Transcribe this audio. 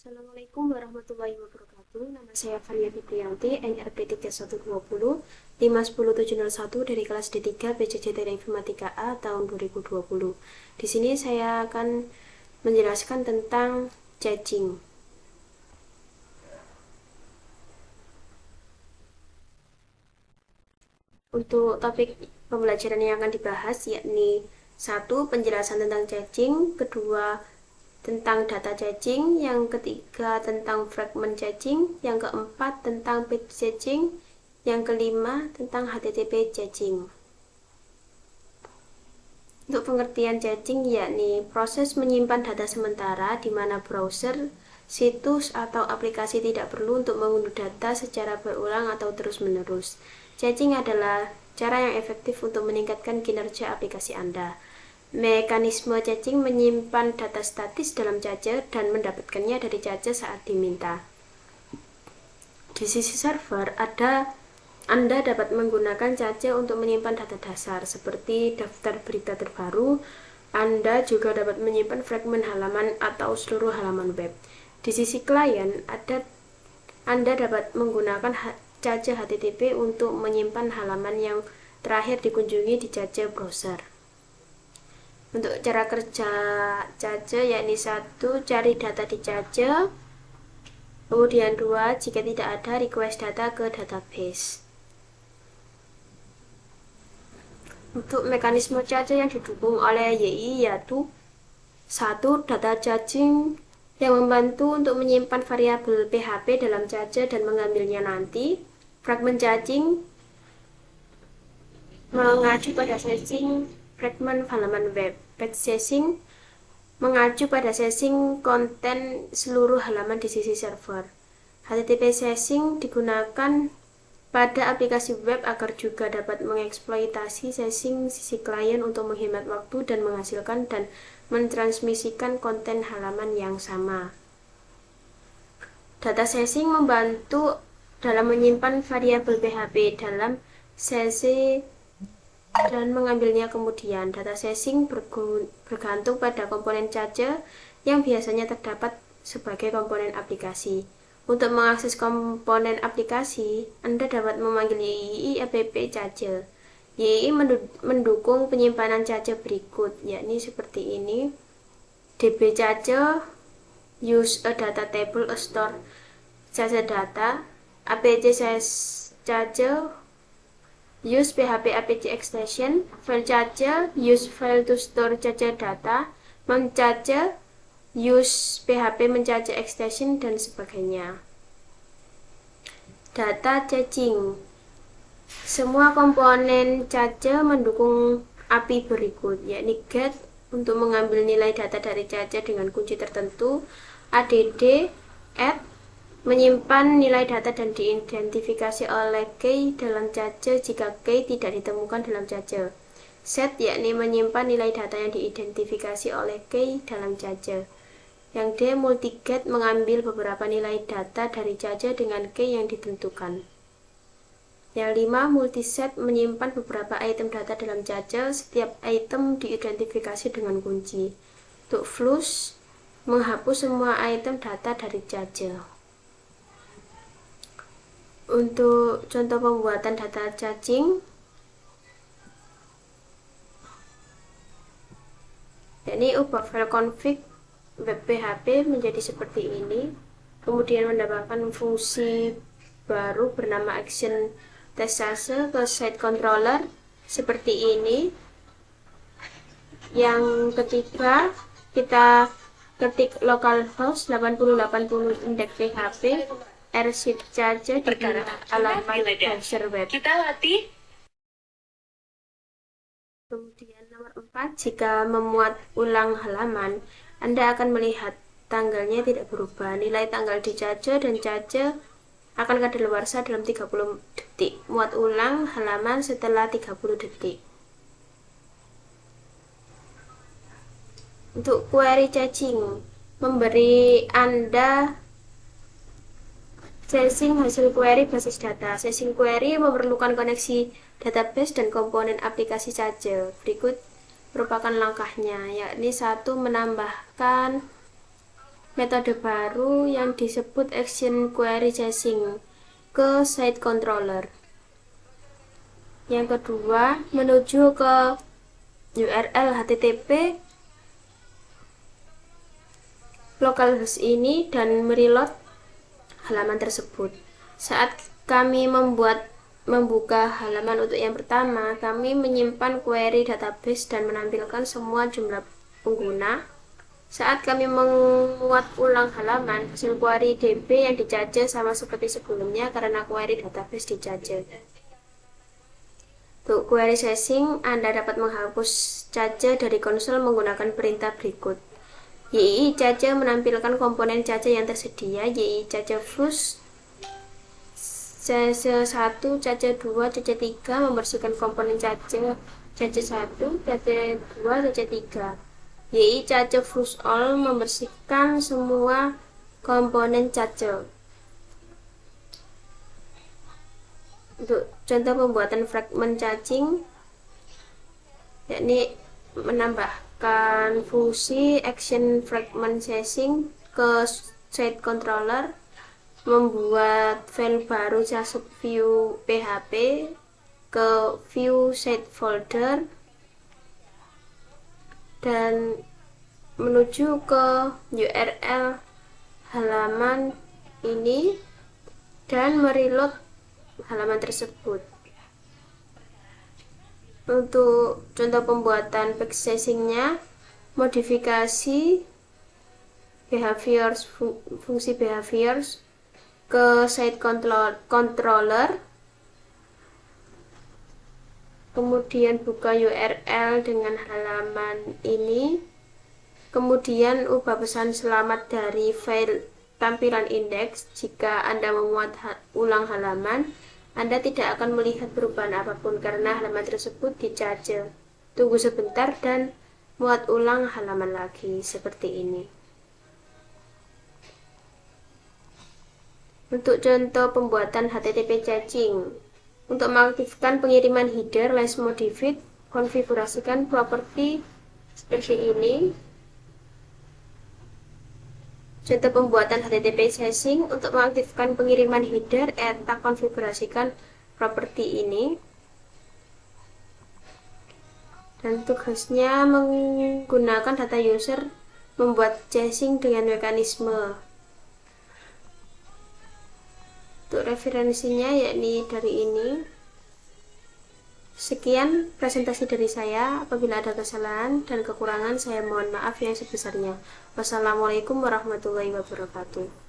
Assalamualaikum warahmatullahi wabarakatuh. Nama saya Valia Fitriyanti, NRP 3120 510701 dari kelas D3 PJJ Informatika A tahun 2020. Di sini saya akan menjelaskan tentang caching. Untuk topik pembelajaran yang akan dibahas yakni 1. Penjelasan tentang caching, kedua tentang data caching, yang ketiga tentang fragment caching, yang keempat tentang page caching, yang kelima tentang HTTP caching. Untuk pengertian caching yakni proses menyimpan data sementara di mana browser, situs, atau aplikasi tidak perlu untuk mengunduh data secara berulang atau terus-menerus. Caching adalah cara yang efektif untuk meningkatkan kinerja aplikasi Anda. Mekanisme caching menyimpan data statis dalam cache dan mendapatkannya dari cache saat diminta. Di sisi server, Anda dapat menggunakan cache untuk menyimpan data dasar seperti daftar berita terbaru. Anda juga dapat menyimpan fragmen halaman atau seluruh halaman web. Di sisi klien, Anda dapat menggunakan cache HTTP untuk menyimpan halaman yang terakhir dikunjungi di cache browser. Untuk cara kerja cache yakni 1. Cari data di cache. Kemudian 2. Jika tidak ada, request data ke database. Untuk mekanisme cache yang didukung oleh YI yaitu 1. Data caching yang membantu untuk menyimpan variabel PHP dalam cache dan mengambilnya nanti. Fragment caching mengacu pada caching fragment halaman web. Page caching mengacu pada caching konten seluruh halaman di sisi server. HTTP caching digunakan pada aplikasi web agar juga dapat mengeksploitasi caching sisi klien untuk menghemat waktu dan menghasilkan dan mentransmisikan konten halaman yang sama. Data caching membantu dalam menyimpan variabel PHP dalam cache dan mengambilnya kemudian. Data caching bergantung pada komponen cache yang biasanya terdapat sebagai komponen aplikasi. Untuk mengakses komponen aplikasi, Anda dapat memanggil YII app cache. YII mendukung penyimpanan cache berikut, yakni seperti ini. DB cache, use a data table, a store cache data. APC cache, use PHP APC extension. File cache, use file to store cache data. Mem cache, use PHP mencache extension, dan sebagainya. Data caching. Semua komponen cache mendukung API berikut, yakni get untuk mengambil nilai data dari cache dengan kunci tertentu, add, add menyimpan nilai data dan diidentifikasi oleh key dalam cache jika key tidak ditemukan dalam cache. Set yakni menyimpan nilai data yang diidentifikasi oleh key dalam cache. Yang D, multiget mengambil beberapa nilai data dari cache dengan key yang ditentukan. Yang 5, multiset menyimpan beberapa item data dalam cache, setiap item diidentifikasi dengan kunci. Untuk flush, menghapus semua item data dari cache. Untuk contoh pembuatan data caching, yakni ubah file config web PHP menjadi seperti ini, kemudian mendapatkan fungsi baru bernama action test ke site controller seperti ini. Yang ketiga, kita ketik localhost 8080 index PHP rshift cache di alamat browser web. Kita latih. Kemudian nomor 4, jika memuat ulang halaman, Anda akan melihat tanggalnya tidak berubah. Nilai tanggal di cache dan cache akan kadaluarsa dalam 30 detik. Muat ulang halaman setelah 30 detik. Untuk query caching, memberi Anda caching hasil query basis data. Caching query memerlukan koneksi database dan komponen aplikasi cache. Berikut merupakan langkahnya, yakni 1. Menambahkan metode baru yang disebut action query chasing ke site controller. Yang kedua, menuju ke URL HTTP localhost ini dan mereload halaman tersebut. Saat kami membuka halaman untuk yang pertama, kami menyimpan query database dan menampilkan semua jumlah pengguna. Saat kami menguat ulang halaman, hasil query DB yang dijajah sama seperti sebelumnya karena query database dijajah. Untuk query chasing, Anda dapat menghapus cache dari konsol menggunakan perintah berikut. YI cache menampilkan komponen cache yang tersedia, YI cache flush, cache 1, cache 2, cache 3 membersihkan komponen cache 1, cache 2, cache 3. YI cache flush all membersihkan semua komponen cache. Untuk contoh pembuatan fragment caching, yakni menambahkan fungsi action fragment chasing ke site controller, membuat file baru jasub view PHP ke view site folder, dan menuju ke URL halaman ini dan mereload halaman tersebut. Untuk contoh pembuatan backchasing-nya, modifikasi behaviors, fungsi behaviors ke site controller, kemudian buka URL dengan halaman ini, kemudian ubah pesan selamat dari file tampilan indeks. Jika Anda memuat ulang halaman, Anda tidak akan melihat perubahan apapun karena halaman tersebut dicache. Tunggu sebentar dan muat ulang halaman lagi seperti ini. Untuk contoh pembuatan HTTP caching, untuk mengaktifkan pengiriman header, let's modify, konfigurasikan properti seperti ini. Contoh pembuatan HTTP chasing, untuk mengaktifkan pengiriman header, kita konfigurasikan properti ini. Dan tugasnya menggunakan data user membuat chasing dengan mekanisme. Untuk referensinya yakni dari ini. Sekian presentasi dari saya. Apabila ada kesalahan dan kekurangan, saya mohon maaf yang sebesarnya. Wassalamualaikum warahmatullahi wabarakatuh.